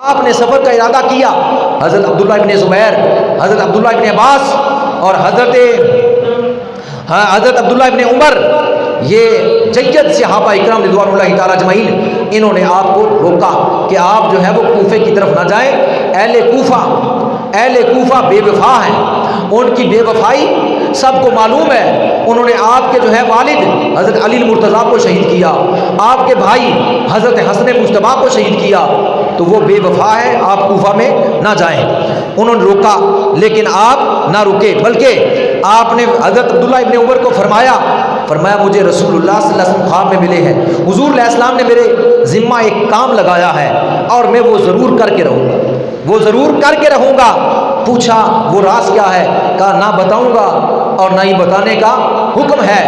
آپ نے سفر کا ارادہ کیا، حضرت عبداللہ ابن زبیر، حضرت عبداللہ ابن عباس اور حضرت عبداللہ ابن عمر، یہ جید صحابہ اکرام رضوان اللہ تعالی اجمعین، انہوں نے آپ کو روکا کہ آپ جو ہے وہ کوفے کی طرف نہ جائیں۔ اہل کوفہ بے وفا ہیں، ان کی بے وفائی سب کو معلوم ہے۔ انہوں نے آپ کے جو ہے والد حضرت علی المرتضیٰ کو شہید کیا، آپ کے بھائی حضرت حسن مجتبیٰ کو شہید کیا، تو وہ بے وفا ہے، آپ کوفہ میں نہ جائیں۔ انہوں نے روکا لیکن آپ نہ رکے، بلکہ آپ نے حضرت عبداللہ ابن عمر کو فرمایا مجھے رسول اللہ صلی اللہ علیہ وسلم خواب میں ملے ہیں، حضور علیہ السلام نے میرے ذمہ ایک کام لگایا ہے اور میں وہ ضرور کر کے رہوں گا، پوچھا وہ راز کیا ہے؟ کہا نہ بتاؤں گا اور نہ ہی بتانے کا حکم ہے۔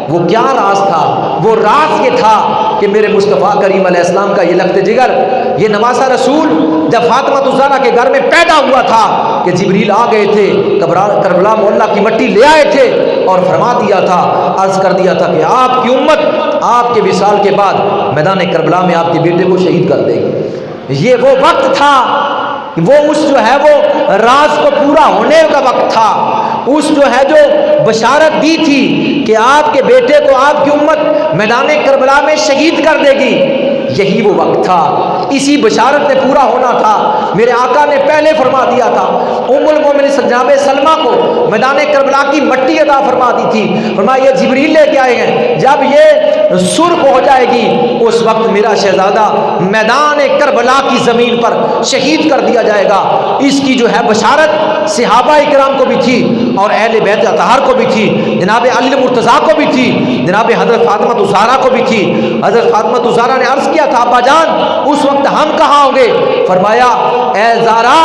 وہ کیا راز تھا؟ وہ راز یہ تھا کہ میرے مصطفیٰ کریم علیہ السلام کا یہ لخت جگر، یہ نواسہ رسول جب فاطمہ الزہرا کے گھر میں پیدا ہوا تھا کہ جبریل آ گئے تھے، کربلا محلہ کی مٹی لے آئے تھے اور فرما دیا تھا، عرض کر دیا تھا کہ آپ کی امت آپ کے وصال کے بعد میدان کربلا میں آپ کے بیٹے کو شہید کر دے گی۔ یہ وہ وقت تھا، وہ اس جو ہے وہ راز کو پورا ہونے کا وقت تھا، اس جو ہے جو بشارت دی تھی کہ آپ کے بیٹے کو آپ کی امت میدان کربلا میں شہید کر دے گی، یہی وہ وقت تھا، اسی بشارت نے پورا ہونا تھا۔ میرے آقا نے پہلے فرما دیا تھا، ام المومنین جناب سلمہ کو میدان کربلا کی مٹی عطا فرما دی تھی، فرمایا یہ جبریل لے کے آئے ہیں، جب یہ سرخ ہو جائے گی اس وقت میرا شہزادہ میدان کربلا کی زمین پر شہید کر دیا جائے گا۔ اس کی جو ہے بشارت صحابہ اکرام کو بھی تھی اور اہل بیت اطہار کو بھی تھی، جناب علی المرتضیٰ کو بھی تھی، جناب حضرت فاطمہ الزہرا کو بھی تھی۔ حضرت فاطمہ الزہرا نے عرض کیا تھا ابا جان اس وقت ہم کہاں ہوں گے؟ فرمایا اے زہرا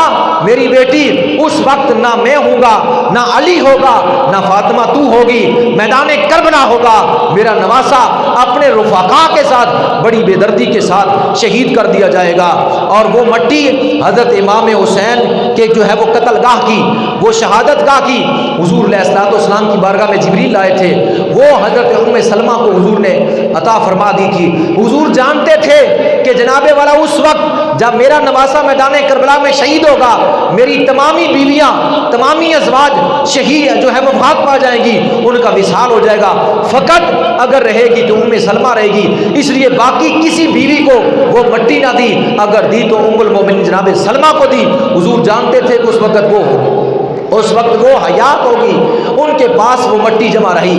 میری بیٹی، اس وقت نہ میں ہوں گا، نہ علی ہوگا، نہ فاطمہ تو ہوگی، میدان کربلا ہوگا، میرا نواسہ اپنے رفقا کے ساتھ بڑی بے دردی کے ساتھ شہید کر دیا جائے گا۔ اور وہ مٹی حضرت امام حسین کے جو ہے وہ قتل گاہ کی، وہ شہادت گاہ کی، حضور علیہ السلام کی بارگاہ میں جبریل لائے تھے، وہ حضرت ام سلمہ کو حضور نے عطا فرما دی تھی۔ حضور جانتے تھے کہ جناب والا اس وقت جب میرا نواسہ میدان کربلا میں شہید ہوگا، میری تمامی بیویاں، تمامی ازواج شہید جو ہے وہ وفات پا جائیں گی، ان کا وصال ہو جائے گا، فقط اگر رہے گی تو ام سلمہ رہے گی، اس لیے باقی کسی بیوی کو وہ مٹی نہ دی، اگر دی تو ام المومنین جناب سلمہ کو دی۔ حضور جانتے تھے کہ اس وقت وہ حیات ہوگی، ان کے پاس وہ مٹی جمع رہی۔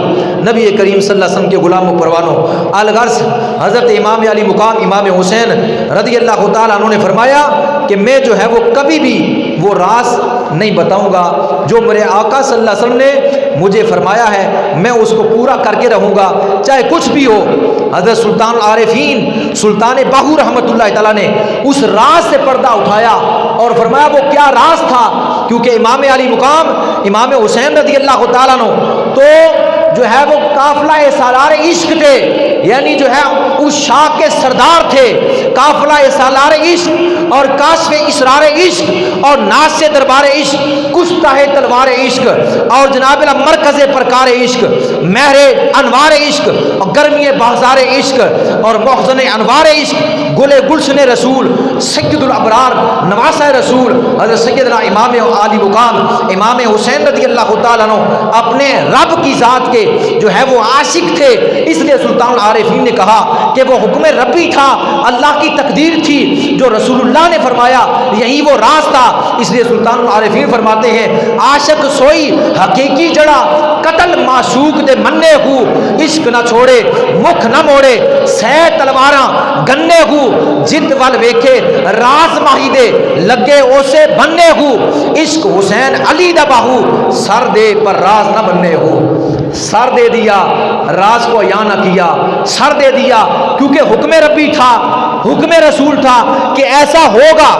نبی کریم صلی اللہ علیہ وسلم کے غلام و پروانوں الغرض حضرت امام علی مقام امام حسین رضی اللہ تعالیٰ عنہ نے فرمایا کہ میں جو ہے وہ کبھی بھی وہ راز نہیں بتاؤں گا جو میرے آقا صلی اللہ علیہ وسلم نے مجھے فرمایا ہے، میں اس کو پورا کر کے رہوں گا چاہے کچھ بھی ہو۔ حضرت سلطان العارفین سلطان باہو رحمۃ اللہ تعالیٰ نے اس راز سے پردہ اٹھایا اور فرمایا وہ کیا راز تھا، کیونکہ امام علی مقام امام حسین رضی اللہ تعالیٰ عنہ تو جو ہے وہ قافلہ سالار عشق تھے، یعنی جو ہے اس شاہ کے سردار تھے، قافلہ سالار عشق اور کاشف اسرار عشق اور ناز سے دربار عشق، کشتہ تلوار عشق اور جناب مرکز پرکار عشق، مہر انوار عشق اور گرمی بازار عشق اور محزن انوار عشق، گل گلشن رسول، سید الابرار، نواسہ رسول حضرت سیدنا امام علی مقام امام حسین رضی اللہ تعالیٰ عنہ اپنے رب کی ذات کے جو ہے وہ عاشق تھے، اس لیے سلطان العارفین نے کہا کہ وہ حکم ربی تھا، اللہ کی تقدیر تھی جو رسول اللہ نے فرمایا، یہی وہ راز تھا۔ اس لیے سلطان العارفین فرماتے ہیں عاشق سوئی حقیقی جڑا، قتل معشوق دے مننے ہو، عشق نہ چھوڑے مکھ نہ موڑے، سہ تلواراں گنے ہو، جد وال ویکھے راز ماہی دے لگے اسے بننے ہو، عشق حسین علی دا باہو، سر دے پر راز نہ بننے ہو۔ سر دے دیا، راز کو عیاں نہ کیا، سر دے دیا کیونکہ حکم ربی تھا، حکم رسول تھا کہ ایسا ہوگا،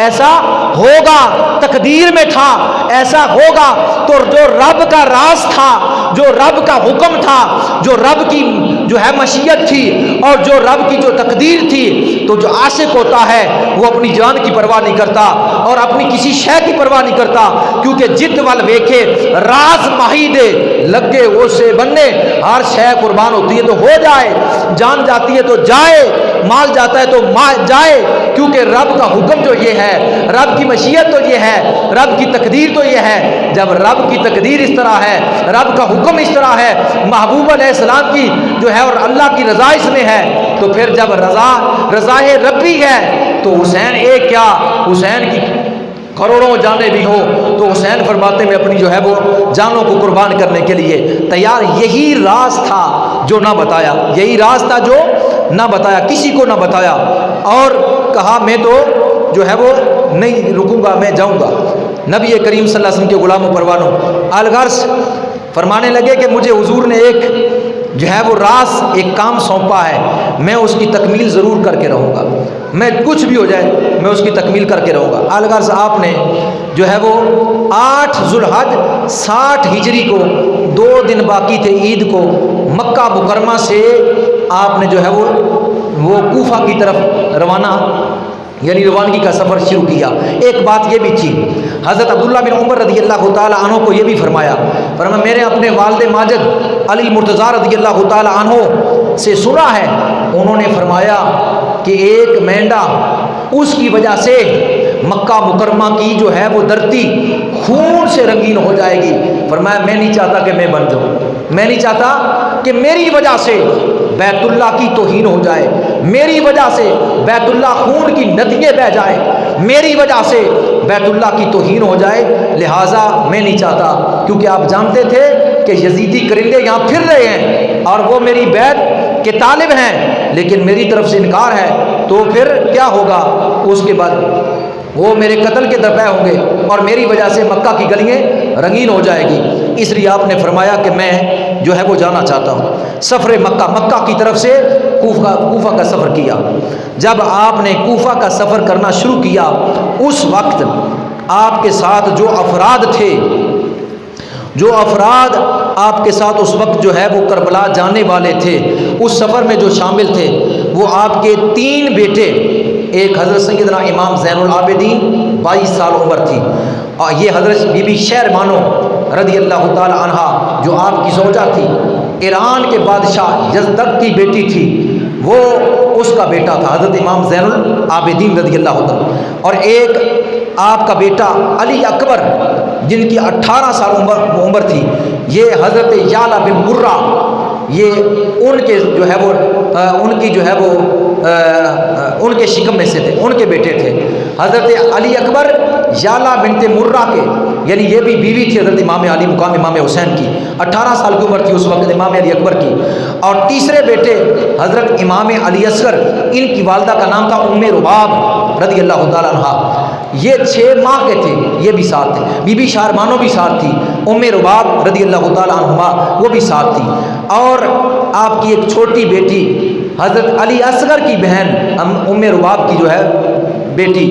ایسا ہوگا، تقدیر میں تھا ایسا ہوگا۔ تو جو رب کا راز تھا، جو رب کا حکم تھا، جو رب کی جو ہے مشیت تھی اور جو رب کی جو تقدیر تھی، تو جو عاشق ہوتا ہے وہ اپنی جان کی پرواہ نہیں کرتا اور اپنی کسی شے کی پرواہ نہیں کرتا، کیونکہ جت وال ویکھے راز ماہی دے لگے وہ سے بننے، ہر شے قربان ہوتی ہے تو ہو جائے، جان جاتی ہے تو جائے، مال جاتا ہے تو جائے، کیونکہ رب کا حکم جو یہ ہے، رب کی مشیت تو یہ ہے، رب کی تقدیر تو یہ ہے، جب رب کی تقدیر اس طرح ہے، رب کا حکم اس طرح ہے، محبوب علیہ السلام کی جو ہے اور اللہ کی رضا اس میں ہے، تو پھر جب رضا ربی ہے تو حسین ایک کیا، حسین کی کروڑوں جانیں بھی ہو تو حسین فرماتے میں اپنی جو ہے وہ جانوں کو قربان کرنے کے لیے تیار۔ یہی راز تھا جو نہ بتایا، یہی راز تھا جو نہ بتایا، کسی کو نہ بتایا، اور کہا میں تو جو ہے وہ نہیں رکوں گا، میں جاؤں گا۔ نبی کریم صلی اللہ علیہ وسلم کے غلام و پروانوں الغرض فرمانے لگے کہ مجھے حضور نے ایک جو ہے وہ راز، ایک کام سونپا ہے، میں اس کی تکمیل ضرور کر کے رہوں گا، میں کچھ بھی ہو جائے میں اس کی تکمیل کر کے رہوں گا۔ الغرض آپ نے جو ہے وہ 8 ذوالحج 60 ہجری کو 2 دن باقی تھے عید کو، مکہ مکرمہ سے آپ نے جو ہے وہ کوفہ کی طرف یعنی روانگی کا سفر شروع کیا۔ ایک بات یہ بھی تھی، حضرت عبداللہ بن عمر رضی اللہ تعالی عنہ کو یہ بھی فرمایا میں نے اپنے والد ماجد علی مرتضیٰ رضی اللہ تعالی عنہ سے سنا ہے، انہوں نے فرمایا کہ ایک مینڈا اس کی وجہ سے مکہ مکرمہ کی جو ہے وہ دھرتی خون سے رنگین ہو جائے گی۔ فرمایا میں نہیں چاہتا کہ میں بن جاؤں، میں نہیں چاہتا کہ میری وجہ سے بیت اللہ کی توہین ہو جائے، میری وجہ سے بیت اللہ خون کی ندییں بہ جائے، میری وجہ سے بیت اللہ کی توہین ہو جائے، لہٰذا میں نہیں چاہتا، کیونکہ آپ جانتے تھے کہ یزیدی کرندے یہاں پھر رہے ہیں اور وہ میری بیعت کے طالب ہیں، لیکن میری طرف سے انکار ہے، تو پھر کیا ہوگا؟ اس کے بعد وہ میرے قتل کے درپے ہوں گے اور میری وجہ سے مکہ کی گلیاں رنگین ہو جائے گی۔ اس لیے آپ نے فرمایا کہ میں جو ہے وہ جانا چاہتا ہوں۔ سفر مکہ کی طرف سے کوفہ کا سفر کیا۔ جب آپ نے کوفہ کا سفر کرنا شروع کیا، اس وقت آپ کے ساتھ جو افراد آپ کے ساتھ اس وقت جو ہے وہ کربلا جانے والے تھے، اس سفر میں جو شامل تھے وہ آپ کے 3 بیٹے، ایک حضرت سیدنا امام زین العابدین 22 سال عمر تھی، اور یہ حضرت بی بی شہر بانو رضی اللہ تعالی عنہا جو آپ کی زوجہ تھی، ایران کے بادشاہ یزدق کی بیٹی تھی، وہ اس کا بیٹا تھا حضرت امام زین العابدین رضی اللہ تعالی، اور ایک آپ کا بیٹا علی اکبر جن کی 18 سال عمر تھی، یہ حضرت یعلا بن مرہ، یہ ان کے جو ہے وہ ان کے شکم میں سے تھے، ان کے بیٹے تھے۔ حضرت علی اکبر یعلا بنت مرہ کے، یعنی یہ بھی بیوی تھی حضرت امام علی مقام امام حسین کی، 18 سال کی عمر تھی اس وقت امام علی اکبر کی، اور تیسرے بیٹے حضرت امام علی اصغر، ان کی والدہ کا نام تھا ام رباب رضی اللہ تعالی عنہا، یہ 6 ماہ کے تھے، یہ بھی ساتھ تھے، بی بی شہربانو بھی ساتھ تھی، ام رباب رضی اللہ تعالی عنہما وہ بھی ساتھ تھی، اور آپ کی ایک چھوٹی بیٹی حضرت علی اصغر کی بہن ام رباب کی جو ہے بیٹی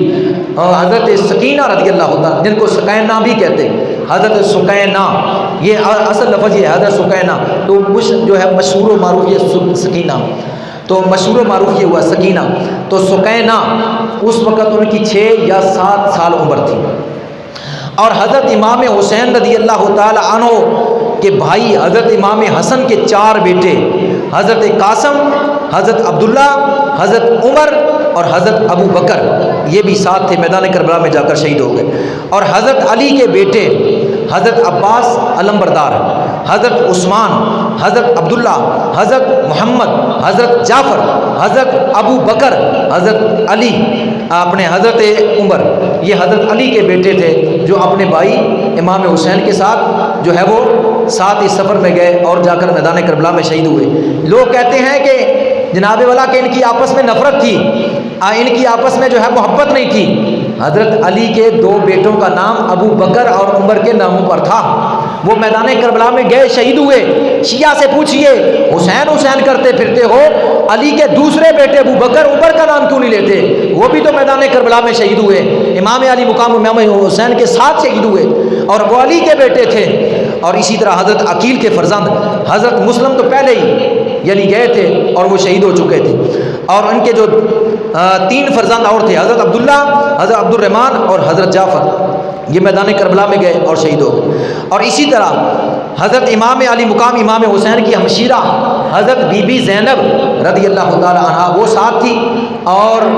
حضرت سکینہ رضی اللہ تعالی، جن کو سکینہ بھی کہتے، حضرت سکینہ، یہ اصل لفظ یہ ہے حضرت سکینہ، تو جو ہے مشہور و معروف یہ سکینہ، تو مشہور و معروف یہ ہوا سکینہ، تو سکینہ اس وقت ان کی 6 یا 7 سال عمر تھی، اور حضرت امام حسین رضی اللہ تعالی عنہ کے بھائی حضرت امام حسن کے 4 بیٹے، حضرت قاسم، حضرت عبداللہ، حضرت عمر اور حضرت ابو بکر، یہ بھی ساتھ تھے، میدان کربلا میں جا کر شہید ہو گئے، اور حضرت علی کے بیٹے حضرت عباس علمبردار، حضرت عثمان، حضرت عبداللہ، حضرت محمد، حضرت جعفر، حضرت ابو بکر، حضرت علی، اپنے حضرت عمر، یہ حضرت علی کے بیٹے تھے جو اپنے بھائی امام حسین کے ساتھ جو ہے وہ ساتھ اس سفر میں گئے اور جا کر میدان کربلا میں شہید ہوئے۔ لوگ کہتے ہیں کہ جناب والا کہ ان کی آپس میں نفرت تھی، ان کی آپس میں جو ہے محبت نہیں تھی، حضرت علی کے 2 بیٹوں کا نام ابو بکر اور عمر کے ناموں پر تھا، وہ میدان کربلا میں گئے شہید ہوئے۔ شیعہ سے پوچھئے حسین حسین کرتے پھرتے ہو، علی کے دوسرے بیٹے ابو بکر عمر کا نام کیوں نہیں لیتے؟ وہ بھی تو میدان کربلا میں شہید ہوئے، امام علی مقام امام حسین کے ساتھ شہید ہوئے، اور وہ علی کے بیٹے تھے۔ اور اسی طرح حضرت عقیل کے فرزند حضرت مسلم تو پہلے ہی یعنی گئے تھے اور وہ شہید ہو چکے تھے، اور ان کے جو 3 فرزند اور تھے، حضرت عبداللہ، حضرت عبد الرحمن اور حضرت جعفر، یہ میدان کربلا میں گئے اور شہید ہو گئے۔ اور اسی طرح حضرت امام علی مقام امام حسین کی ہمشیرہ حضرت بی بی زینب رضی اللہ تعالی عنہا وہ ساتھ تھی، اور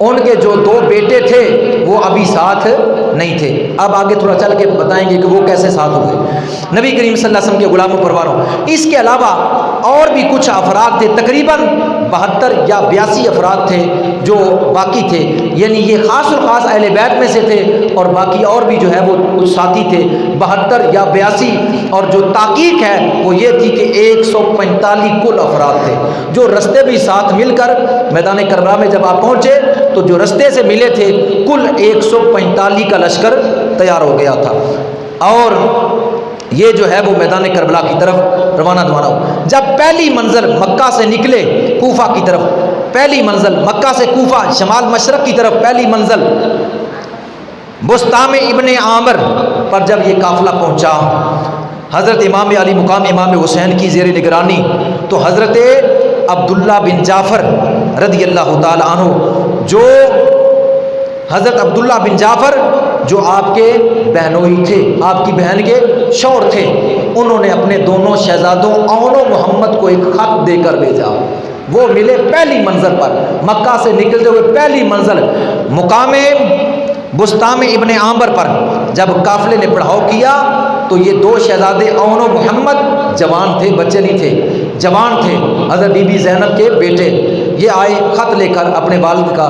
ان کے جو 2 بیٹے تھے وہ ابھی ساتھ نہیں تھے۔ اب آگے تھوڑا چل کے بتائیں گے کہ وہ کیسے ساتھ ہوئے نبی کریم صلی اللہ علیہ وسلم کے غلاموں پروانوں۔ اس کے علاوہ اور بھی کچھ افراد تھے، تقریباً 72 یا 82 افراد تھے جو باقی تھے، یعنی یہ خاص الخاص اہل بیت میں سے تھے، اور باقی اور بھی جو ہے وہ کچھ ساتھی تھے 72 یا 82۔ اور جو تحقیق ہے وہ یہ تھی کہ 145 کل افراد تھے جو رستے بھی ساتھ مل کر میدان کربلا میں جب آپ پہنچے تو جو رستے سے ملے تھے کل 145 کا لشکر تیار ہو گیا تھا، اور یہ جو ہے وہ میدان کربلا کی طرف روانہ ہو۔ جب پہلی منزل مکہ سے نکلے کوفہ کی طرف، پہلی منزل مکہ سے کوفہ شمال مشرق کی طرف پہلی منزل بسطام ابن عامر پر جب یہ قافلہ پہنچا، حضرت امام علی مقام امام حسین کی زیر نگرانی، تو حضرت عبداللہ بن جعفر رضی اللہ تعالی عنہ، جو حضرت عبداللہ بن جعفر جو آپ کے بہنوئی تھے، آپ کی بہن کے شوہر تھے، انہوں نے اپنے دونوں شہزادوں اون و محمد کو ایک خط دے کر بھیجا۔ وہ ملے پہلی منزل پر، مکہ سے نکلتے ہوئے پہلی منزل مقام بسطام ابن عامر پر جب قافلے نے پڑاؤ کیا تو یہ 2 شہزادے اون و محمد جوان تھے، بچے نہیں تھے، جوان تھے، حضرت بی بی زینب کے بیٹے، یہ آئے خط لے کر اپنے والد کا،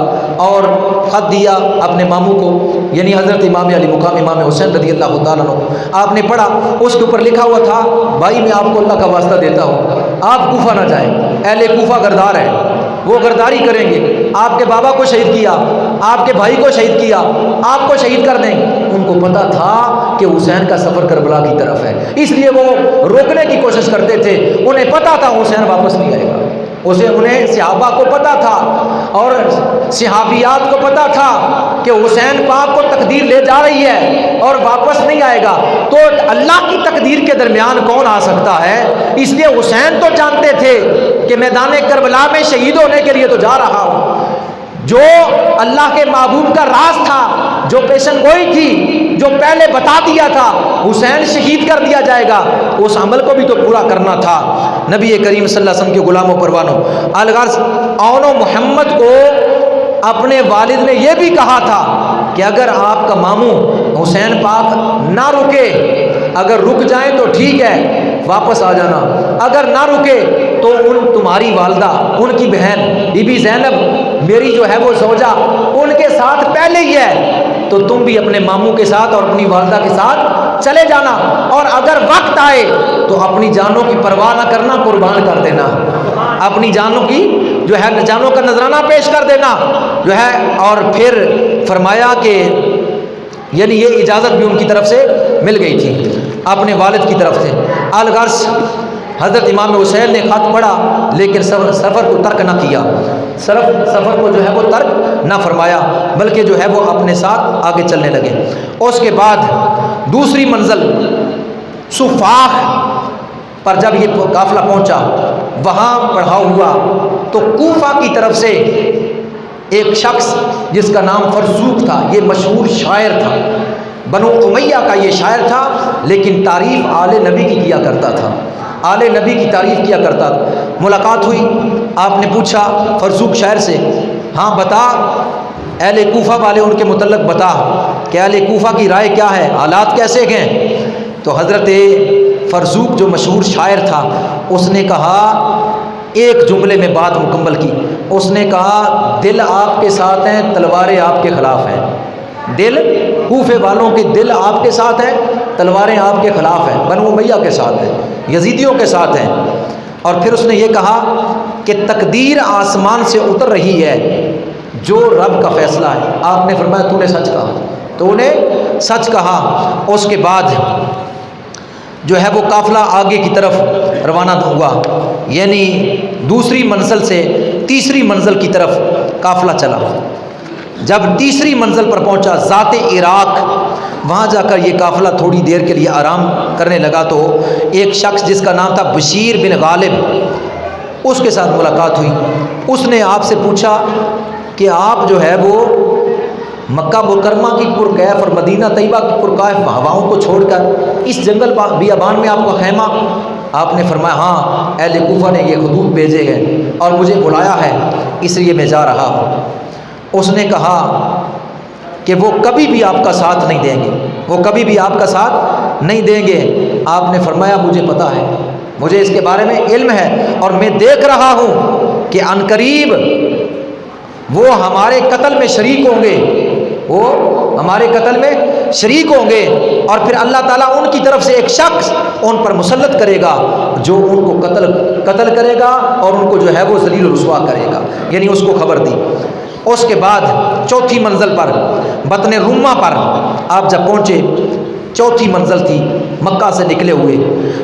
اور خط دیا اپنے ماموں کو، یعنی حضرت امام علی مقام امام حسین رضی اللہ تعالیٰ عنہ۔ آپ نے پڑھا، اس کے اوپر لکھا ہوا تھا، بھائی میں آپ کو اللہ کا واسطہ دیتا ہوں، آپ کوفہ نہ جائیں، اہل کوفہ غدار ہیں، وہ غداری کریں گے، آپ کے بابا کو شہید کیا، آپ کے بھائی کو شہید کیا، آپ کو شہید کر دیں۔ ان کو پتا تھا کہ حسین کا سفر کربلا کی طرف ہے، اس لیے وہ روکنے کی کوشش کرتے تھے، انہیں پتا تھا حسین واپس نہیں آئے گا، انہیں صحابہ کو پتا تھا اور صحابیات کو پتا تھا کہ حسین پاک کو تقدیر لے جا رہی ہے اور واپس نہیں آئے گا، تو اللہ کی تقدیر کے درمیان کون آ سکتا ہے؟ اس لیے حسین تو جانتے تھے کہ میدان کربلا میں شہید ہونے کے لیے تو جا رہا ہوں، جو اللہ کے محبوب کا راز تھا، جو پیشن گوئی تھی، جو پہلے بتا دیا تھا حسین شہید کر دیا جائے گا، اس عمل کو بھی تو پورا کرنا تھا۔ نبی کریم صلی اللہ علیہ وسلم کے غلاموں پروانوں، الغرض اون و محمد کو اپنے والد نے یہ بھی کہا تھا کہ اگر آپ کا ماموں حسین پاک نہ رکے، اگر رک جائیں تو ٹھیک ہے واپس آ جانا، اگر نہ رکے تو تمہاری والدہ، ان کی بہن بی بی زینب میری جو ہے وہ زوجہ، ان کے ساتھ پہلے ہی ہے، تو تم بھی اپنے ماموں کے ساتھ اور اپنی والدہ کے ساتھ چلے جانا، اور اگر وقت آئے تو اپنی جانوں کی پرواہ نہ کرنا، قربان کر دینا، اپنی جانوں کی جو ہے جانوں کا نذرانہ پیش کر دینا جو ہے۔ اور پھر فرمایا کہ یعنی یہ اجازت بھی ان کی طرف سے مل گئی تھی، اپنے والد کی طرف سے۔ الغرض حضرت امام حسین نے خط پڑھا لیکن سفر کو ترک نہ کیا، سفر کو جو ہے وہ ترک نہ فرمایا، بلکہ جو ہے وہ اپنے ساتھ آگے چلنے لگے۔ اس کے بعد دوسری منزل صفاح پر جب یہ قافلہ پہنچا، وہاں پڑھاؤ ہوا تو کوفہ کی طرف سے ایک شخص جس کا نام فرزوق تھا، یہ مشہور شاعر تھا، بنو امیہ کا یہ شاعر تھا، لیکن تعریف آل نبی کی کیا کرتا تھا، آل نبی کی تعریف کیا کرتا تھا۔ ملاقات ہوئی، آپ نے پوچھا فرزوق شاعر سے، ہاں بتا اہل کوفہ والے ان کے متعلق بتا کہ اہل کوفہ کی رائے کیا ہے، حالات کیسے ہیں؟ تو حضرت فرزوق جو مشہور شاعر تھا اس نے کہا، ایک جملے میں بات مکمل کی، اس نے کہا دل آپ کے ساتھ ہیں، تلواریں آپ کے خلاف ہیں، دل کوفے والوں کے دل آپ کے ساتھ ہیں، تلواریں آپ کے خلاف ہیں، بنو امیہ کے ساتھ ہیں، یزیدیوں کے ساتھ ہیں۔ اور پھر اس نے یہ کہا کہ تقدیر آسمان سے اتر رہی ہے، جو رب کا فیصلہ ہے۔ آپ نے فرمایا تو نے سچ کہا، تو نے سچ کہا۔ اس کے بعد جو ہے وہ قافلہ آگے کی طرف روانہ ہوا، یعنی دوسری منزل سے تیسری منزل کی طرف قافلہ چلا۔ جب تیسری منزل پر پہنچا ذات عراق، وہاں جا کر یہ قافلہ تھوڑی دیر کے لیے آرام کرنے لگا تو ایک شخص جس کا نام تھا بشیر بن غالب، اس کے ساتھ ملاقات ہوئی۔ اس نے آپ سے پوچھا کہ آپ جو ہے وہ مکہ مکرمہ کی پرکیف اور مدینہ طیبہ کی پرکیف ہواؤں کو چھوڑ کر اس جنگل بیابان میں آپ کا خیمہ؟ آپ نے فرمایا ہاں، اہل کوفہ نے یہ خطوط بھیجے ہیں اور مجھے بلایا ہے، اس لیے میں جا رہا ہوں۔ اس نے کہا کہ وہ کبھی بھی آپ کا ساتھ نہیں دیں گے، وہ کبھی بھی آپ کا ساتھ نہیں دیں گے۔ آپ نے فرمایا مجھے پتہ ہے، مجھے اس کے بارے میں علم ہے، اور میں دیکھ رہا ہوں کہ عنقریب وہ ہمارے قتل میں شریک ہوں گے، وہ ہمارے قتل میں شریک ہوں گے، اور پھر اللہ تعالیٰ ان کی طرف سے ایک شخص ان پر مسلط کرے گا جو ان کو قتل کرے گا اور ان کو جو ہے وہ ذلیل و رسوا کرے گا، یعنی اس کو خبر دی۔ اس کے بعد چوتھی منزل پر، بطن روما پر آپ جب پہنچے، چوتھی منزل تھی مکہ سے نکلے ہوئے،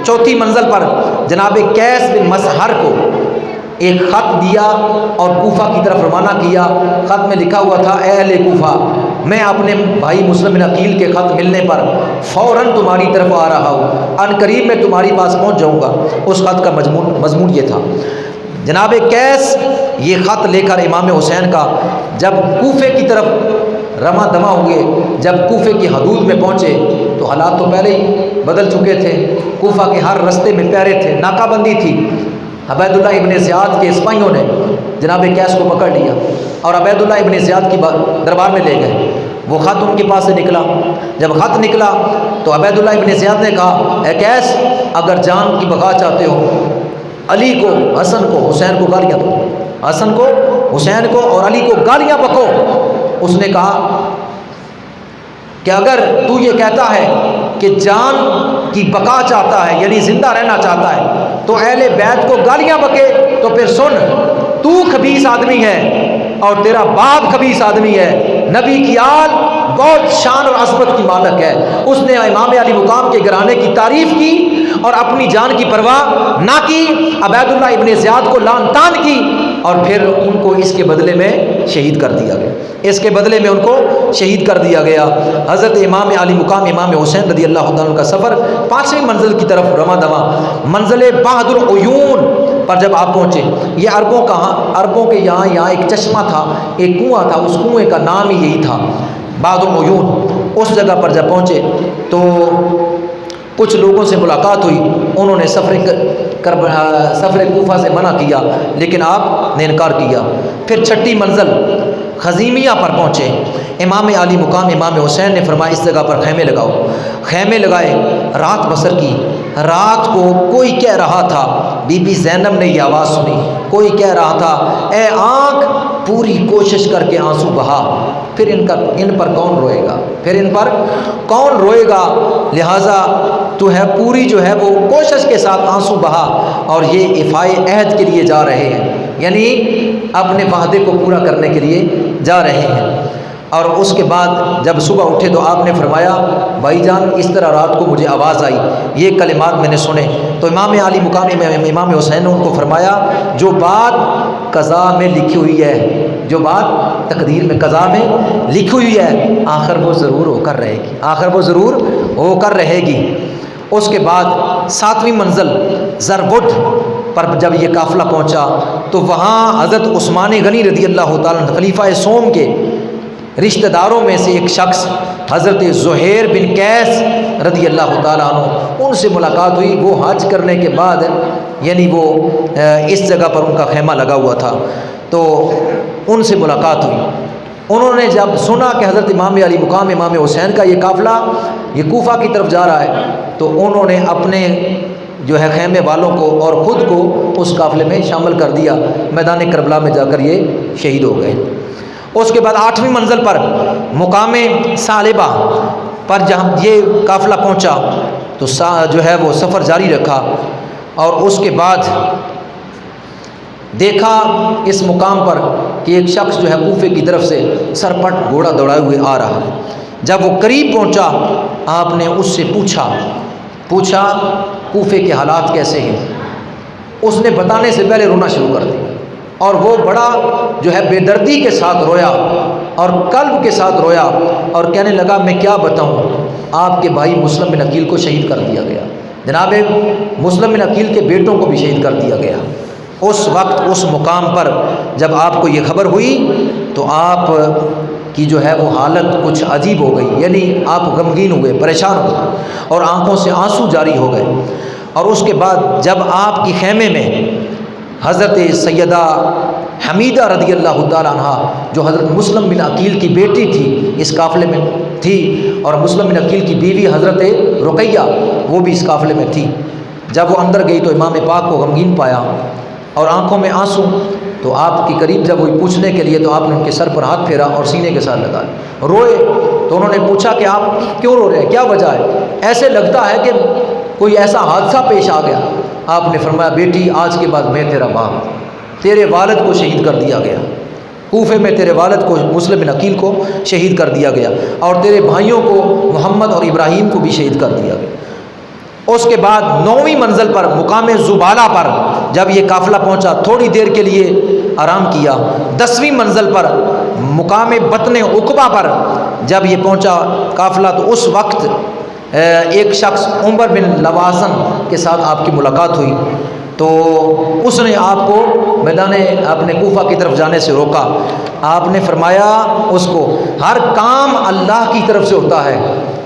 چوتھی منزل پر جناب قیس بن مسحر کو ایک خط دیا اور کوفہ کی طرف روانہ کیا۔ خط میں لکھا ہوا تھا، اے اہل کوفہ، میں اپنے بھائی مسلم بن عقیل کے خط ملنے پر فوراً تمہاری طرف آ رہا ہوں، ان قریب میں تمہاری پاس پہنچ جاؤں گا۔ اس خط کا مضمون یہ تھا، جناب قیس یہ خط لے کر امام حسین کا جب کوفے کی طرف رواں دواں ہوئے، جب کوفے کی حدود میں پہنچے تو حالات تو پہلے ہی بدل چکے تھے، کوفہ کے ہر رستے میں پیرے تھے، ناکہ بندی تھی۔ عبید اللہ ابن زیاد کے سپاہیوں نے جناب قیس کو پکڑ لیا اور عبید اللہ ابن زیاد کی دربار میں لے گئے۔ وہ خط ان کے پاس سے نکلا، جب خط نکلا تو عبید اللہ ابن زیاد نے کہا، اے قیس، اگر جان کی بقا چاہتے ہو، علی کو، حسن کو، حسین کو گالیاں دو، حسن کو، حسین کو اور علی کو گالیاں بکو۔ اس نے کہا کہ اگر تو یہ کہتا ہے کہ جان کی بقا چاہتا ہے، یعنی زندہ رہنا چاہتا ہے، تو اہل بیت کو گالیاں بکے، تو پھر سن، تو خبیث آدمی ہے اور تیرا باپ خبیث آدمی ہے، نبی کی آل بہت شان اور عظمت کی مالک ہے۔ اس نے امام علی مقام کے گھرانے کی تعریف کی اور اپنی جان کی پرواہ نہ کی، عبید اللہ ابن زیاد کو لعن طعن کی، اور پھر ان کو اس کے بدلے میں شہید کر دیا گیا، اس کے بدلے میں ان کو شہید کر دیا گیا۔ حضرت امام علی مقام امام حسین رضی اللہ تعالیٰ عنہ کا سفر 5ویں منزل کی طرف رواں دواں، منزل بہادر العیون پر جب آپ پہنچے، یہ عربوں کے یہاں ایک چشمہ تھا، ایک کنواں تھا، اس کنویں کا نام ہی یہی تھا، بہادر العیون۔ اس جگہ پر جب پہنچے تو کچھ لوگوں سے ملاقات ہوئی، انہوں نے سفر کوفہ سے منع کیا، لیکن آپ نے انکار کیا۔ پھر 6ٹھی منزل خزیمیہ پر پہنچے، امام علی مقام امام حسین نے فرمایا اس جگہ پر خیمے لگاؤ، خیمے لگائے، رات بسر کی۔ رات کو کوئی کہہ رہا تھا، بی بی زینب نے یہ آواز سنی، کوئی کہہ رہا تھا، اے آنکھ پوری کوشش کر کے آنسو بہا، پھر ان پر کون روئے گا، پھر ان پر کون روئے گا، لہٰذا تو ہے پوری جو ہے وہ کوشش کے ساتھ آنسو بہا، اور یہ افائے عہد کے لیے جا رہے ہیں، یعنی اپنے وعدے کو پورا کرنے کے لیے جا رہے ہیں۔ اور اس کے بعد جب صبح اٹھے تو آپ نے فرمایا، بھائی جان اس طرح رات کو مجھے آواز آئی، یہ کلمات میں نے سنے، تو امام علی مقام امام حسین نے ان کو فرمایا، جو بات قضا میں لکھی ہوئی ہے، جو بات تقدیر میں قضا میں لکھی ہوئی ہے، آخر وہ ضرور ہو کر رہے گی، آخر وہ ضرور ہو کر رہے گی۔ اس کے بعد 7ویں منزل زربڈ پر جب یہ قافلہ پہنچا تو وہاں حضرت عثمان غنی رضی اللہ تعالیٰ عنہ خلیفہ سوم کے رشتہ داروں میں سے ایک شخص حضرت زہیر بن قیس رضی اللہ تعالیٰ عنہ، ان سے ملاقات ہوئی۔ وہ حج کرنے کے بعد یعنی وہ اس جگہ پر ان کا خیمہ لگا ہوا تھا، تو ان سے ملاقات ہوئی۔ انہوں نے جب سنا کہ حضرت امام علی مقام امام حسین کا یہ قافلہ یہ کوفہ کی طرف جا رہا ہے، تو انہوں نے اپنے جو ہے خیمے والوں کو اور خود کو اس قافلے میں شامل کر دیا، میدان کربلا میں جا کر یہ شہید ہو گئے۔ اس کے بعد 8ویں منزل پر مقام ثعلبہ پر جہاں یہ قافلہ پہنچا تو جو ہے وہ سفر جاری رکھا، اور اس کے بعد دیکھا اس مقام پر کہ ایک شخص جو ہے کوفے کی طرف سے سرپٹ گھوڑا دوڑائے ہوئے آ رہا ہے۔ جب وہ قریب پہنچا آپ نے اس سے پوچھا کوفے کے حالات کیسے ہیں؟ اس نے بتانے سے پہلے رونا شروع کر دیا، اور وہ بڑا جو ہے بے دردی کے ساتھ رویا اور قلب کے ساتھ رویا، اور کہنے لگا میں کیا بتاؤں، آپ کے بھائی مسلم بن عقیل کو شہید کر دیا گیا، جناب مسلم بن عقیل کے بیٹوں کو بھی شہید کر دیا گیا۔ اس وقت اس مقام پر جب آپ کو یہ خبر ہوئی تو آپ کی جو ہے وہ حالت کچھ عجیب ہو گئی، یعنی آپ غمگین ہوئے، پریشان ہوئے، اور آنکھوں سے آنسو جاری ہو گئے۔ اور اس کے بعد جب آپ کی خیمے میں حضرت سیدہ حمیدہ رضی اللہ تعالیٰ عنہ جو حضرت مسلم بن عقیل کی بیٹی تھی اس قافلے میں تھی، اور مسلم بن عقیل کی بیوی حضرت رقیہ وہ بھی اس قافلے میں تھی۔ جب وہ اندر گئی تو امام پاک کو غمگین پایا اور آنکھوں میں آنسو، تو آپ کے قریب جب وہ پوچھنے کے لیے تو آپ نے ان کے سر پر ہاتھ پھیرا اور سینے کے ساتھ لگا روئے۔ تو انہوں نے پوچھا کہ آپ کیوں رو رہے ہیں، کیا وجہ ہے؟ ایسے لگتا ہے کہ کوئی ایسا حادثہ پیش آ گیا۔ آپ نے فرمایا بیٹی آج کے بعد میں تیرا باپ، تیرے والد کو شہید کر دیا گیا، کوفے میں تیرے والد کو مسلم بن عقیل کو شہید کر دیا گیا، اور تیرے بھائیوں کو محمد اور ابراہیم کو بھی شہید کر دیا گیا۔ اس کے بعد 9ویں منزل پر مقام زبالہ پر جب یہ قافلہ پہنچا تھوڑی دیر کے لیے آرام کیا۔ 10ویں منزل پر مقام بطن عقبہ پر جب یہ پہنچا قافلہ تو اس وقت ایک شخص عمر بن لوازن کے ساتھ آپ کی ملاقات ہوئی، تو اس نے آپ کو میدان اپنے کوفہ کی طرف جانے سے روکا۔ آپ نے فرمایا اس کو ہر کام اللہ کی طرف سے ہوتا ہے،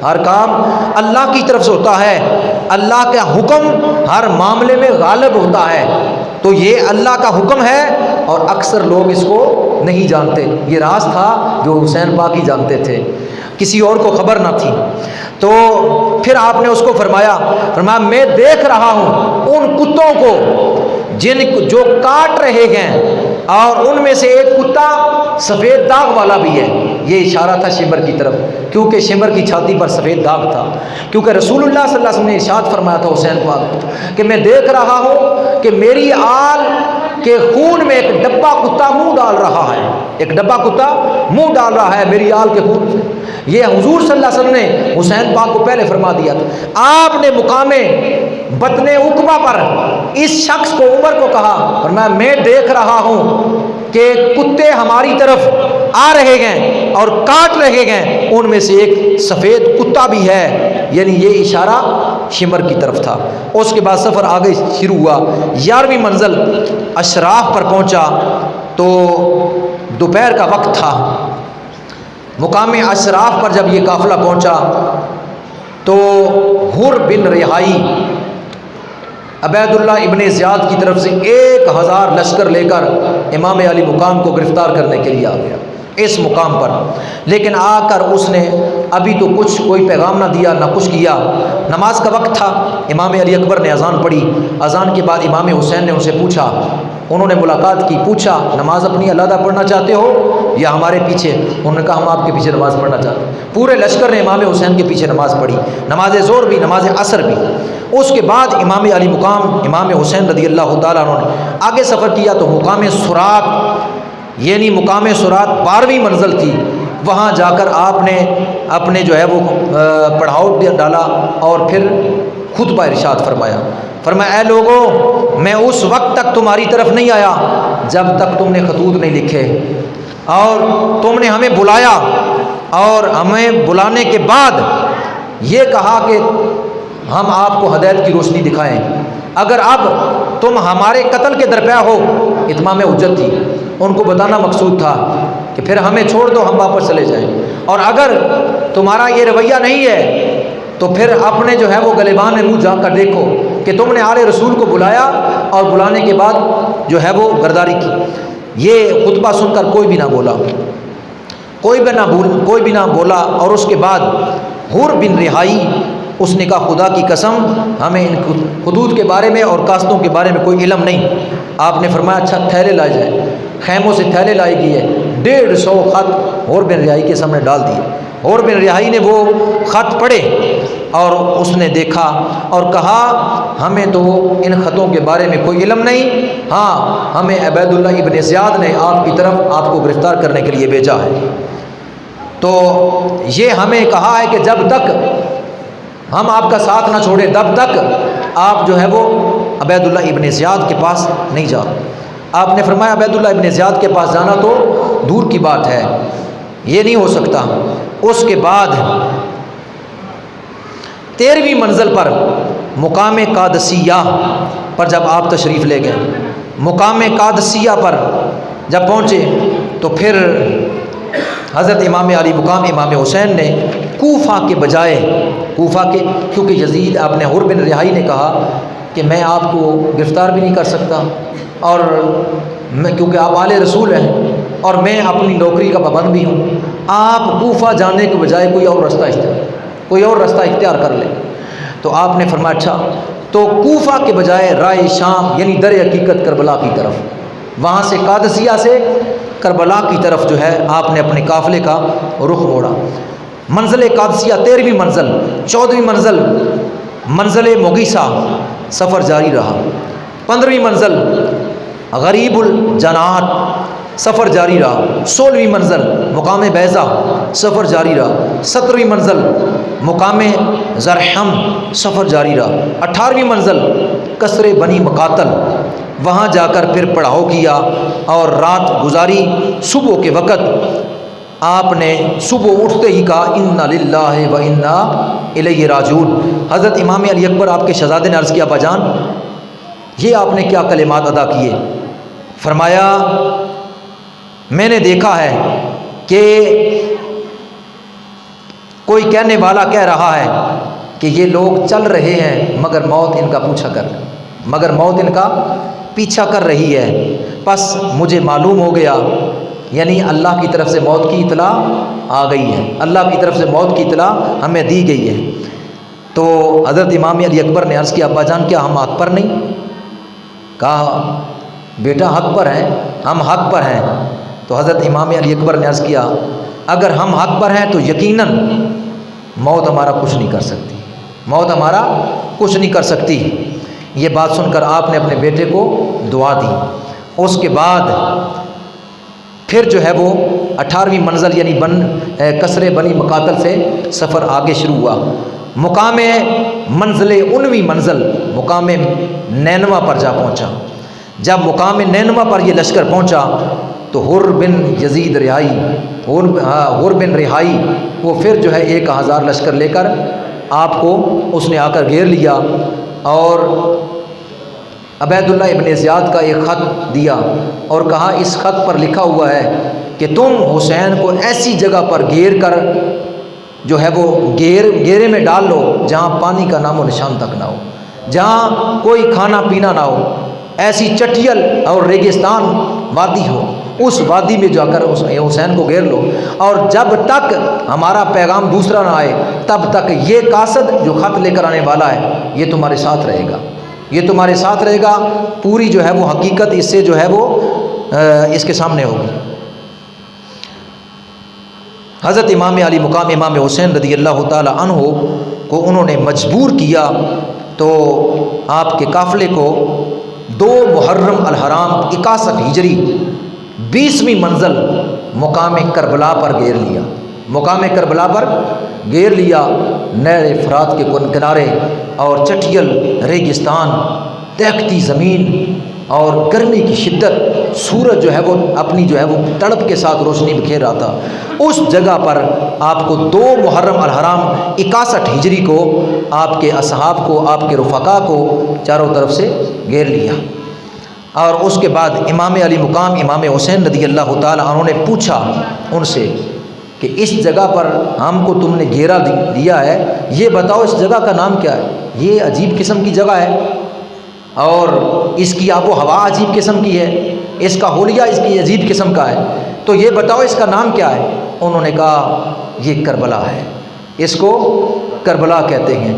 ہر کام اللہ کی طرف سے ہوتا ہے، اللہ کا حکم ہر معاملے میں غالب ہوتا ہے۔ تو یہ اللہ کا حکم ہے اور اکثر لوگ اس کو نہیں جانتے، یہ راز تھا جو حسین پاک ہی جانتے تھے، کسی اور کو خبر نہ تھی۔ تو پھر آپ نے اس کو فرمایا میں دیکھ رہا ہوں ان کتوں کو جو کاٹ رہے ہیں، اور ان میں سے ایک کتا سفید داغ والا بھی ہے۔ یہ اشارہ تھا شمر کی طرف، کیونکہ شمر کی چھاتی پر سفید داغ تھا، کیونکہ رسول اللہ صلی اللہ علیہ وسلم نے ارشاد فرمایا تھا حسین پاک کہ میں دیکھ رہا ہوں کہ میری آل کے خون میں ایک ڈبہ کتا منہ ڈال رہا ہے، ایک ڈبہ کتا منہ ڈال رہا ہے میری آل کے خون سے۔ یہ حضور صلی اللہ علیہ وسلم نے حسین پاک کو پہلے فرما دیا تھا۔ آپ نے مقام بطن عقبہ پر اس شخص کو عمر کو کہا فرمایا میں دیکھ رہا ہوں کہ کتے ہماری طرف آ رہے ہیں اور کاٹ رہے ہیں، ان میں سے ایک سفید کتا بھی ہے، یعنی یہ اشارہ شمر کی طرف تھا۔ اس کے بعد سفر آگے شروع ہوا، 11ویں منزل اشراف پر پہنچا تو دوپہر کا وقت تھا۔ مقام اشراف پر جب یہ قافلہ پہنچا تو حر بن رہائی عبید اللہ ابن زیاد کی طرف سے 1000 لشکر لے کر امام علی مقام کو گرفتار کرنے کے لیے آ گیا اس مقام پر، لیکن آ کر اس نے ابھی تو کوئی پیغام نہ دیا نہ کچھ کیا۔ نماز کا وقت تھا، امام علی اکبر نے اذان پڑھی، اذان کے بعد امام حسین نے ان سے پوچھا، انہوں نے ملاقات کی، پوچھا نماز اپنی علیحدہ پڑھنا چاہتے ہو یا ہمارے پیچھے؟ انہوں نے کہا ہم آپ کے پیچھے نماز پڑھنا چاہتے ہیں۔ پورے لشکر نے امام حسین کے پیچھے نماز پڑھی، نماز ظہر بھی نماز عصر بھی۔ اس کے بعد امام علی مقام امام حسین رضی اللہ تعالیٰ عنہ نے آگے سفر کیا تو مقام سرات، یعنی مقام سرات 12ویں منزل تھی، وہاں جا کر آپ نے اپنے جو ہے وہ پڑھاؤ ڈالا اور پھر خطبہ ارشاد فرمایا اے لوگوں میں اس وقت تک تمہاری طرف نہیں آیا جب تک تم نے خطوط نہیں لکھے، اور تم نے ہمیں بلایا اور ہمیں بلانے کے بعد یہ کہا کہ ہم آپ کو ہدایت کی روشنی دکھائیں، اگر اب تم ہمارے قتل کے درپے ہو، اتمام حجت تھی، ان کو بتانا مقصود تھا کہ پھر ہمیں چھوڑ دو ہم واپس چلے جائیں، اور اگر تمہارا یہ رویہ نہیں ہے تو پھر اپنے جو ہے وہ گلیبان میں منہ جا کر دیکھو کہ تم نے آل رسول کو بلایا اور بلانے کے بعد جو ہے وہ غداری کی۔ یہ خطبہ سن کر کوئی بھی نہ بولا، کوئی بھی نہ بولا، اور اس کے بعد حر بن رہائی اس نے کہا خدا کی قسم ہمیں ان حدود کے بارے میں اور کاستوں کے بارے میں کوئی علم نہیں۔ آپ نے فرمایا اچھا تھیلے لائے جائے، خیموں سے تھیلے لائی گئی ہے، 150 خط حر بن رہائی کے سامنے ڈال دیے۔ حر بن رہائی نے وہ خط پڑھے اور اس نے دیکھا اور کہا ہمیں تو ان خطوں کے بارے میں کوئی علم نہیں، ہاں ہمیں عبید اللہ ابن زیاد نے آپ کی طرف آپ کو گرفتار کرنے کے لیے بھیجا ہے، تو یہ ہمیں کہا ہے کہ جب تک ہم آپ کا ساتھ نہ چھوڑیں تب تک آپ جو ہے وہ عبید اللہ ابن زیاد کے پاس نہیں جاؤ۔ آپ نے فرمایا عبید اللہ ابن زیاد کے پاس جانا تو دور کی بات ہے، یہ نہیں ہو سکتا۔ اس کے بعد 13ویں منزل پر مقام قادسیہ پر جب آپ تشریف لے گئے، مقام قادسیہ پر جب پہنچے تو پھر حضرت امام علی مقام امام حسین نے کوفہ کے بجائے کیونکہ یزید آپ نے حر بن رہائی نے کہا کہ میں آپ کو گرفتار بھی نہیں کر سکتا اور کیونکہ آپ آل رسول ہیں اور میں اپنی نوکری کا پابند بھی ہوں، آپ کوفہ جانے کے بجائے کوئی اور راستہ اختیار کر لیں۔ تو آپ نے فرمایا اچھا، تو کوفہ کے بجائے رائے شام یعنی در حقیقت کربلا کی طرف، وہاں سے قادسیہ سے کربلا کی طرف جو ہے آپ نے اپنے قافلے کا رخ موڑا۔ منزل قادسیہ 13ویں منزل، 14ویں منزل منزل مغیثہ، سفر جاری رہا۔ 15ویں منزل غریب الجنات، سفر جاری رہا۔ 16ویں منزل مقام بیضہ، سفر جاری رہا۔ 17ویں منزل مقام زرحم، سفر جاری رہا۔ 18ویں منزل قصر بنی مقاتل، وہاں جا کر پھر پڑاؤ کیا اور رات گزاری۔ صبح کے وقت آپ نے صبح اٹھتے ہی کہا انا للہ و انا الیہ راجعون۔ حضرت امام علی اکبر آپ کے شہزادے نے عرض کیا ابا جان یہ آپ نے کیا کلمات ادا کیے؟ فرمایا میں نے دیکھا ہے کہ کوئی کہنے والا کہہ رہا ہے کہ یہ لوگ چل رہے ہیں مگر موت ان کا پیچھا کر رہی ہے۔ پس مجھے معلوم ہو گیا، یعنی اللہ کی طرف سے موت کی اطلاع آ گئی ہے، اللہ کی طرف سے موت کی اطلاع ہمیں دی گئی ہے۔ تو حضرت امام علی اکبر نے عرض کیا ابا جان کیا ہم حق پر نہیں؟ کہا بیٹا حق پر ہیں، ہم حق پر ہیں۔ تو حضرت امام علی اکبر نے عرض کیا اگر ہم حق پر ہیں تو یقیناً موت ہمارا کچھ نہیں کر سکتی۔ یہ بات سن کر آپ نے اپنے بیٹے کو دعا دی۔ اس کے بعد پھر جو ہے وہ 18ویں منزل یعنی قصر بنی مقاتل سے سفر آگے شروع ہوا۔ مقام منزل 19ویں منزل مقام نینوا پر جا پہنچا۔ جب مقام نینوا پر یہ لشکر پہنچا تو حر بن رہائی وہ پھر جو ہے 1000 لشکر لے کر آپ کو اس نے آ کر گھیر لیا اور عبید اللہ ابن زیاد کا ایک خط دیا اور کہا اس خط پر لکھا ہوا ہے کہ تم حسین کو ایسی جگہ پر گھیر کر جو ہے وہ گھیرے میں ڈال لو جہاں پانی کا نام و نشان تک نہ ہو، جہاں کوئی کھانا پینا نہ ہو، ایسی چٹیل اور ریگستان وادی ہو، اس وادی میں جا کر حسین کو گھیر لو، اور جب تک ہمارا پیغام دوسرا نہ آئے تب تک یہ قاصد جو خط لے کر آنے والا ہے یہ تمہارے ساتھ رہے گا، پوری جو ہے وہ حقیقت اس سے جو ہے وہ اس کے سامنے ہوگی۔ حضرت امام علی مقام امام حسین رضی اللہ تعالی عنہ کو انہوں نے مجبور کیا تو آپ کے قافلے کو 2 محرم الحرام 61 ہجری 20ویں منزل مقام کربلا پر گھیر لیا۔ نہر فرات کے کنارے اور چٹیل ریگستان، دہکتی زمین اور گرمی کی شدت، سورج جو ہے وہ اپنی جو ہے وہ تڑپ کے ساتھ روشنی بکھیر رہا تھا، اس جگہ پر آپ کو 2 محرم الحرام 61 ہجری کو آپ کے اصحاب کو، آپ کے رفقا کو چاروں طرف سے گھیر لیا۔ اور اس کے بعد امام علی مقام امام حسین رضی اللہ تعالی عنہ نے پوچھا ان سے کہ اس جگہ پر ہم کو تم نے گھیرا دیا ہے، یہ بتاؤ اس جگہ کا نام کیا ہے؟ یہ عجیب قسم کی جگہ ہے اور اس کی آب و ہوا عجیب قسم کی ہے، اس کا حلیہ اس کی عجیب قسم کا ہے، تو یہ بتاؤ اس کا نام کیا ہے؟ انہوں نے کہا یہ کربلا ہے، اس کو کربلا کہتے ہیں۔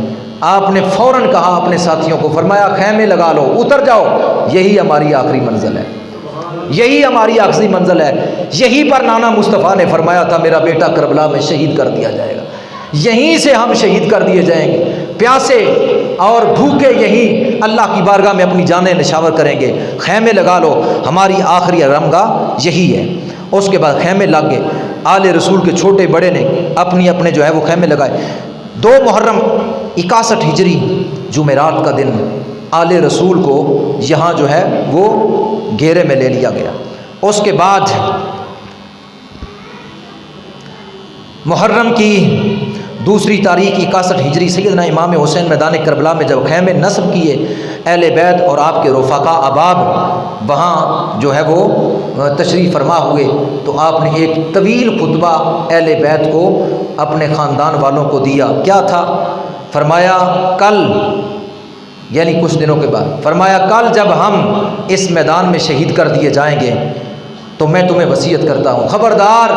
آپ نے فوراً کہا اپنے ساتھیوں کو، فرمایا خیمے لگا لو، اتر جاؤ، یہی ہماری آخری منزل ہے، یہی پر نانا مصطفیٰ نے فرمایا تھا میرا بیٹا کربلا میں شہید کر دیا جائے گا، یہیں سے ہم شہید کر دیے جائیں گے، پیاسے اور بھوکے یہیں اللہ کی بارگاہ میں اپنی جانیں نشاور کریں گے، خیمے لگا لو، ہماری آخری آرامگاہ یہی ہے۔ اس کے بعد خیمے لگ گئے، آل رسول کے چھوٹے بڑے نے اپنے جو ہے وہ خیمے لگائے۔ 2 محرم 61 ہجری جمعرات کا دن آل رسول کو یہاں جو ہے وہ گھیرے میں لے لیا گیا۔ اس کے بعد محرم کی 2 تاریخ 61 ہجری سیدنا امام حسین میدان کربلا میں جب خیمے نصب کیے، اہل بیت اور آپ کے رفقا احباب وہاں جو ہے وہ تشریف فرما ہوئے، تو آپ نے ایک طویل خطبہ اہل بیت کو اپنے خاندان والوں کو دیا۔ کیا تھا؟ فرمایا کل یعنی کچھ دنوں کے بعد فرمایا کل جب ہم اس میدان میں شہید کر دیے جائیں گے تو میں تمہیں وصیت کرتا ہوں خبردار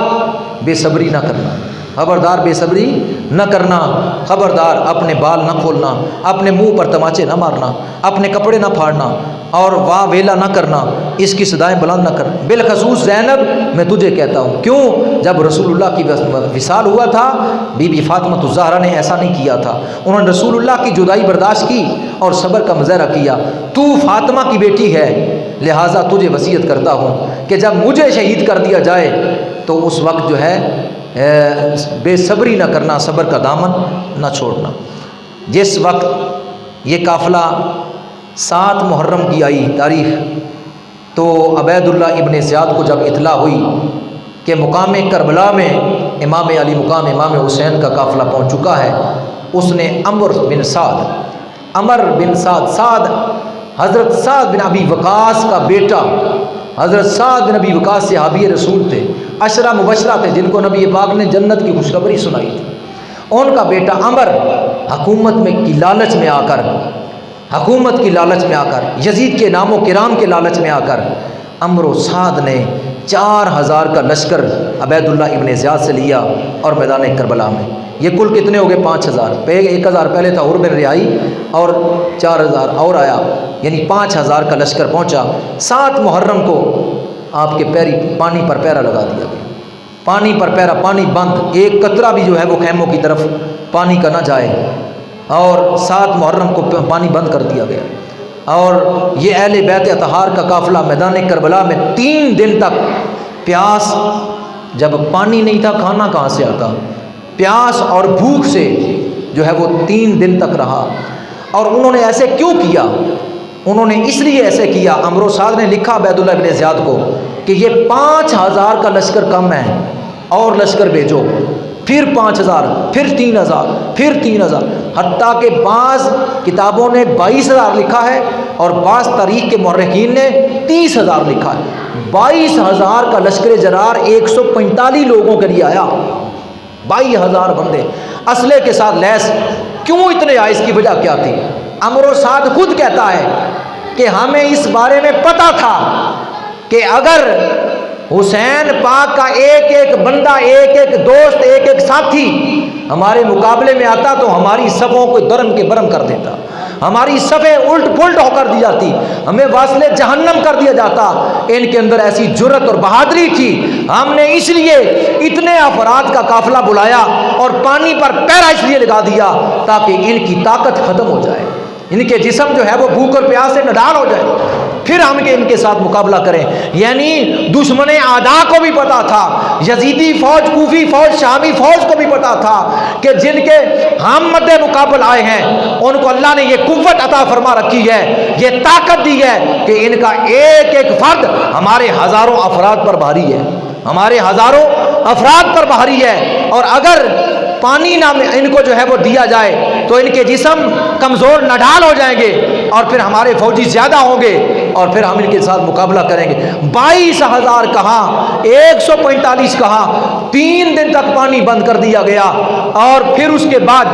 بے صبری نہ کرنا، خبردار بے صبری نہ کرنا، خبردار اپنے بال نہ کھولنا، اپنے منہ پر تماچے نہ مارنا، اپنے کپڑے نہ پھاڑنا اور واہ ویلا نہ کرنا، اس کی صدائیں بلند نہ کرنا۔ بالخصوص زینب میں تجھے کہتا ہوں، کیوں؟ جب رسول اللہ کی وصال ہوا تھا بی بی فاطمہ الزہرا نے ایسا نہیں کیا تھا، انہوں نے رسول اللہ کی جدائی برداشت کی اور صبر کا مظاہرہ کیا۔ تو فاطمہ کی بیٹی ہے، لہٰذا تجھے وصیت کرتا ہوں کہ جب مجھے شہید کر دیا جائے تو اس وقت جو ہے بے صبری نہ کرنا، صبر کا دامن نہ چھوڑنا۔ جس وقت یہ قافلہ 7 محرم کی آئی تاریخ، تو عبید اللہ ابن زیاد کو جب اطلاع ہوئی کہ مقام کربلا میں امام علی مقام امام حسین کا قافلہ پہنچ چکا ہے، اس نے عمر بن سعد حضرت سعد بن ابی وقاص کا بیٹا، حضرت سعد بن ابی وقاص صحابی رسول تھے، عشرہ مبشرہ تھے جن کو نبی پاک نے جنت کی خوشخبری سنائی تھی، ان کا بیٹا عمر حکومت کی لالچ میں آ کر یزید کے نام و کرام کے لالچ میں آ کر عمر و سعد نے 4000 کا لشکر عبید اللہ ابن زیاد سے لیا اور میدان کربلا میں یہ کل کتنے ہو گئے؟ 5000 1000 پہلے تھا عرب ریائی اور 4000 اور آیا، یعنی 5000 کا لشکر پہنچا۔ 7 محرم کو آپ کے پانی پر پیرا لگا دیا گیا، پانی پر پیرا، پانی بند، ایک قطرہ بھی جو ہے وہ خیموں کی طرف پانی کا نہ جائے، اور 7 محرم کو پانی بند کر دیا گیا۔ اور یہ اہل بیت اطہار کا قافلہ میدان کربلا میں 3 دن تک پیاس، جب پانی نہیں تھا کھانا کہاں سے آتا، پیاس اور بھوک سے جو ہے وہ 3 دن تک رہا۔ اور انہوں نے ایسے کیوں کیا؟ انہوں نے اس لیے ایسے کیا، عمر و سعد نے لکھا عبید اللہ ابن زیاد کو کہ یہ 5000 کا لشکر کم ہے اور لشکر بھیجو، پھر 5000، پھر 3000، پھر 3000، حتیٰ کہ بعض کتابوں نے 22000 لکھا ہے اور بعض تاریخ کے مورخین نے 30000 لکھا ہے۔ 22000 کا لشکر جرار 145 لوگوں کے لیے آیا، 22000 بندے اسلحے کے ساتھ لیس۔ کیوں اتنے آئے؟ اس کی وجہ کیا تھی؟ عمر و سعد خود کہتا ہے کہ ہمیں اس بارے میں پتہ تھا کہ اگر حسین پاک کا ایک ایک بندہ، ایک ایک دوست، ایک ایک ساتھی ہمارے مقابلے میں آتا تو ہماری صفوں کو درم کے برم کر دیتا، ہماری صفیں الٹ پلٹ ہو کر دی جاتی، ہمیں واصل جہنم کر دیا جاتا۔ ان کے اندر ایسی جرت اور بہادری تھی، ہم نے اس لیے اتنے افراد کا قافلہ بلایا اور پانی پر پیرا اس لیے لگا دیا تاکہ ان کی طاقت ختم ہو جائے، ان کے جسم جو ہے وہ بھوک اور پیاس سے نڈال ہو جائے، پھر ہم ان کے ساتھ مقابلہ کریں۔ یعنی دشمن اعداء کو بھی پتا تھا، یزیدی فوج، کوفی فوج، شامی فوج کو بھی پتا تھا کہ جن کے ہم مد مقابل آئے ہیں ان کو اللہ نے یہ قوت عطا فرما رکھی ہے، یہ طاقت دی ہے کہ ان کا ایک ایک فرد ہمارے ہزاروں افراد پر بھاری ہے، ہمارے ہزاروں افراد پر بھاری ہے، اور اگر پانی نہ ان کو جو ہے وہ دیا جائے تو ان کے جسم کمزور نڈال ہو جائیں گے اور پھر ہمارے فوجی زیادہ ہوں گے اور پھر ہم ان کے ساتھ مقابلہ کریں گے۔ 22000 کہاں، 145 کہاں، 3 دن تک پانی بند کر دیا گیا۔ اور پھر اس کے بعد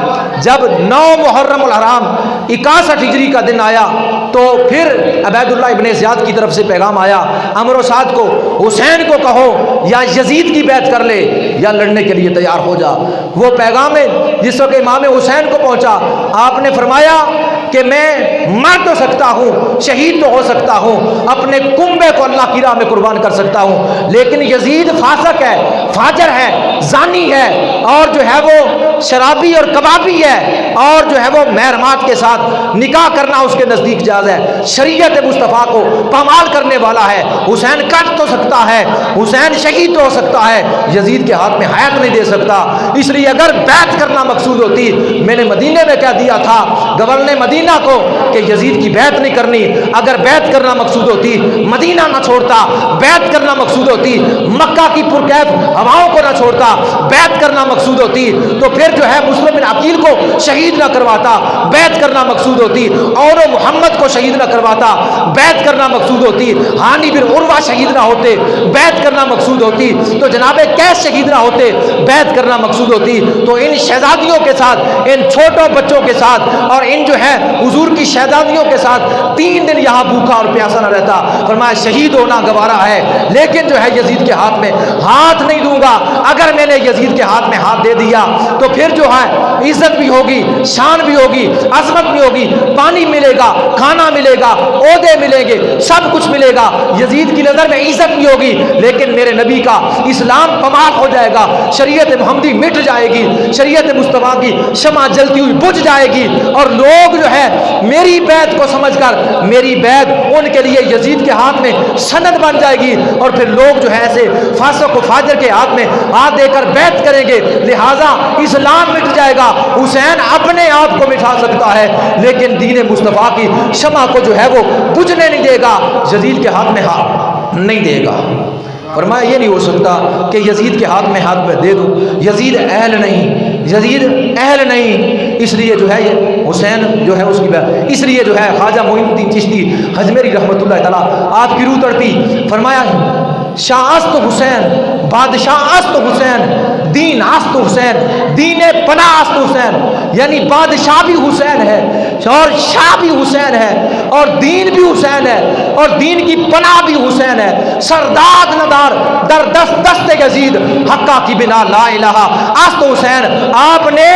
جب 9 محرم الحرام 61 ہجری کا دن آیا تو پھر عبید اللہ ابن زیاد کی طرف سے پیغام آیا عمر و سعد کو، حسین کو کہو یا یزید کی بیعت کر لے یا لڑنے کے لیے تیار ہو جا۔ وہ پیغام جس وقت امام حسین کو پہنچا، آپ نے فرمایا کہ میں مر تو سکتا ہوں، شہید تو ہو سکتا ہوں، اپنے کنبے کو اللہ کی راہ میں قربان کر سکتا ہوں، لیکن یزید فاسق ہے، فاجر ہے، زانی ہے، اور جو ہے وہ شرابی اور کبابی ہے، اور جو ہے وہ محرمات کے ساتھ نکاح کرنا اس کے نزدیک جائز ہے، شریعت مصطفیٰ کو پامال کرنے والا ہے۔ حسین کٹ تو سکتا ہے، حسین شہید تو ہو سکتا ہے، یزید کے ہاتھ میں حیات نہیں دے سکتا۔ اس لیے اگر بیعت کرنا مقصود ہوتی، میں نے مدینے میں کہہ دیا تھا گورنر مدینہ کو کہ یزید کی بیعت نہیں کرنی، اگر بیعت کرنا مقصود ہوتی مدینہ نہ چھوڑتا، بیعت کرنا مقصود ہوتی مکہ کی پرکیف ہواؤں کو نہ چھوڑتا، بیعت کرنا مقصود ہوتی تو پھر پھر جو ہے مسلم بن عقیل کو شہید نہ کرواتا، بیعت کرنا مقصود ہوتی، اور محمد کو شہید نہ کرواتا، بیعت کرنا مقصود ہوتی، ہانی بن عروہ شہید نہ ہوتے، بیعت کرنا مقصود ہوتی، تو جناب قیس شہید نہ ہوتے، بیعت کرنا مقصود ہوتی، تو ان شہزادیوں کے ساتھ، ان چھوٹوں بچوں کے ساتھ، اور ان جو ہے حضور کی شہزادیوں کے ساتھ 3 دن یہاں بھوکا اور پیاسا نہ رہتا۔ فرمایا شہید ہونا گوارا ہے، لیکن جو ہے یزید کے ہاتھ میں ہاتھ نہیں دوں گا۔ اگر میں نے یزید کے ہاتھ میں ہاتھ دے دیا تو پھر جو ہے عزت بھی ہوگی، شان بھی ہوگی، عظمت بھی ہوگی، پانی ملے گا، کھانا ملے گا، عہدے ملیں گے، سب کچھ ملے گا، یزید کی نظر میں عزت بھی ہوگی، لیکن میرے نبی کا اسلام پمال ہو جائے گا، شریعت محمدی مٹ جائے گی، شریعت مصطفیٰ کی شمع جلتی ہوئی بجھ جائے گی، اور لوگ جو ہے میری بیعت کو سمجھ کر میری بیعت ان کے لیے یزید کے ہاتھ میں سند بن جائے گی، اور پھر لوگ جو ہے ایسے فاسق و فاجر کے ہاتھ میں ہاتھ دے کر بیعت کریں گے، لہٰذا اسلام مٹ جائے گا۔ حسین اپنے آپ کو مٹھا سکتا ہے، لیکن دین مصطفیٰ کی شمع کو جو ہے وہ بجھنے نہیں دے گا، یزید کے ہاتھ میں ہاتھ نہیں دے گا۔ فرمایا یہ نہیں ہو سکتا کہ یزید کے ہاتھ میں ہاتھ میں دے دوں، یزید اہل نہیں، یزید اہل نہیں، اس لیے جو ہے یہ حسین جو ہے اس کی بات، اس لیے جو ہے خواجہ معین الدین چشتی اجمیری رحمۃ اللہ تعالیٰ آپ کی روح تڑپی، فرمایا شاہ است حسین، بادشاہ است حسین، دین است حسین، دین پناہ است حسین، یعنی بادشاہ بھی حسین ہے اور شاہ بھی حسین ہے اور دین بھی حسین ہے اور دین کی پناہ بھی حسین ہے، سرداد ندار در دست دست یزید حقہ کی بنا لا الہ است حسین۔ آپ نے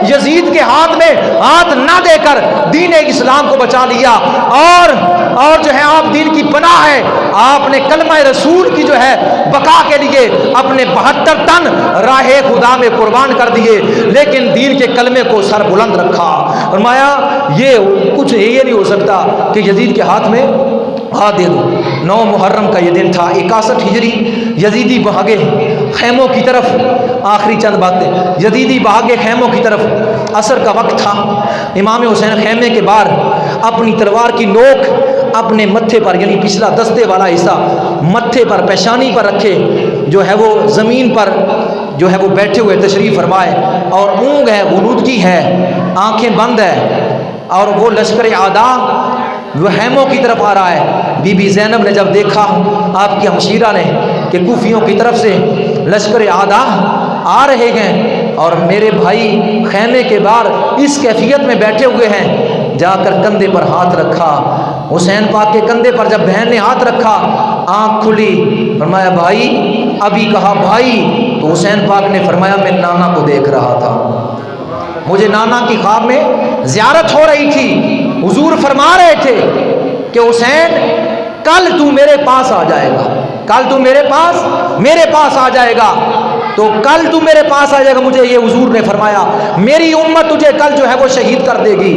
یزید کے ہاتھ میں ہاتھ نہ دے کر دین اسلام کو بچا لیا، اور جو ہے آپ دین کی پناہ ہے، آپ نے کلمہ رسول کی جو ہے بقا کے لیے اپنے 72 تن راہ خدا میں قربان کر دیے، لیکن دین کے کلمے کو سر بلند رکھا۔ فرمایا یہ کچھ یہ نہیں ہو سکتا کہ یزید کے ہاتھ میں ہاتھ دے دو۔ 9 محرم کا یہ دن تھا، 61 ہجری، یزیدی بھاگے خیموں کی طرف، آخری چند باتیں، یزیدی بھاگے خیموں کی طرف، عصر کا وقت تھا، امام حسین خیمے کے باہر اپنی تلوار کی نوک اپنے متھے پر، یعنی پچھلا دستے والا حصہ متھے پر، پیشانی پر رکھے، جو ہے وہ زمین پر جو ہے وہ بیٹھے ہوئے تشریف فرمائے، اور اونگ ہے، غنودگی ہے، آنکھیں بند ہے، اور وہ لشکر اعداء وہ خیموں کی طرف آ رہا ہے۔ بی بی زینب نے جب دیکھا آپ کی ہمشیرہ نے کہ کوفیوں کی طرف سے لشکر اعداء آ رہے ہیں اور میرے بھائی خیمے کے باہر اس کیفیت میں بیٹھے ہوئے ہیں، جا کر کندھے پر ہاتھ رکھا، حسین پاک کے کندھے پر جب بہن نے ہاتھ رکھا آنکھ کھلی، فرمایا بھائی، ابھی کہا بھائی، تو حسین پاک نے فرمایا میں نانا کو دیکھ رہا تھا، مجھے نانا کی خواب میں زیارت ہو رہی تھی، حضور فرما رہے تھے کہ حسین کل تو میرے پاس آ جائے گا، کل تو میرے پاس آ جائے گا، تو کل تو میرے پاس آ جائے گا، مجھے یہ حضور نے فرمایا میری امت تجھے کل جو ہے وہ شہید کر دے گی۔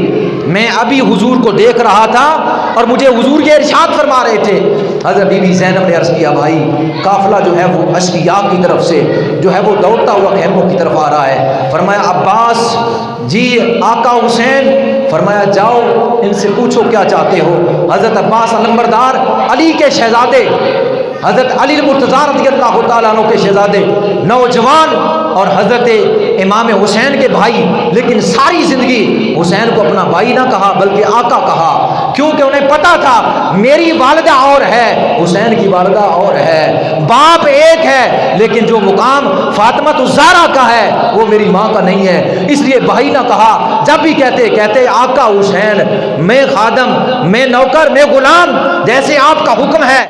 میں ابھی حضور کو دیکھ رہا تھا اور مجھے حضور یہ ارشاد فرما رہے تھے۔ حضرت بی بی زینب نے عرض کیا بھائی قافلہ جو ہے وہ اشقیاء کی طرف سے جو ہے وہ دوڑتا ہوا خیموں کی طرف آ رہا ہے۔ فرمایا عباس جی آقا حسین، فرمایا جاؤ ان سے پوچھو کیا چاہتے ہو۔ حضرت عباس علمبردار علی کے شہزادے، حضرت علی المرتضیٰ رضی اللہ تعالیٰ عنہ کے شہزادے، نوجوان، اور حضرت امام حسین کے بھائی، لیکن ساری زندگی حسین کو اپنا بھائی نہ کہا بلکہ آقا کہا، کیونکہ انہیں پتا تھا میری والدہ اور ہے، حسین کی والدہ اور ہے، باپ ایک ہے، لیکن جو مقام فاطمہ الزہرا کا ہے وہ میری ماں کا نہیں ہے، اس لیے بھائی نہ کہا۔ جب بھی کہتے آقا حسین، میں خادم، میں نوکر، میں غلام، جیسے آپ کا حکم ہے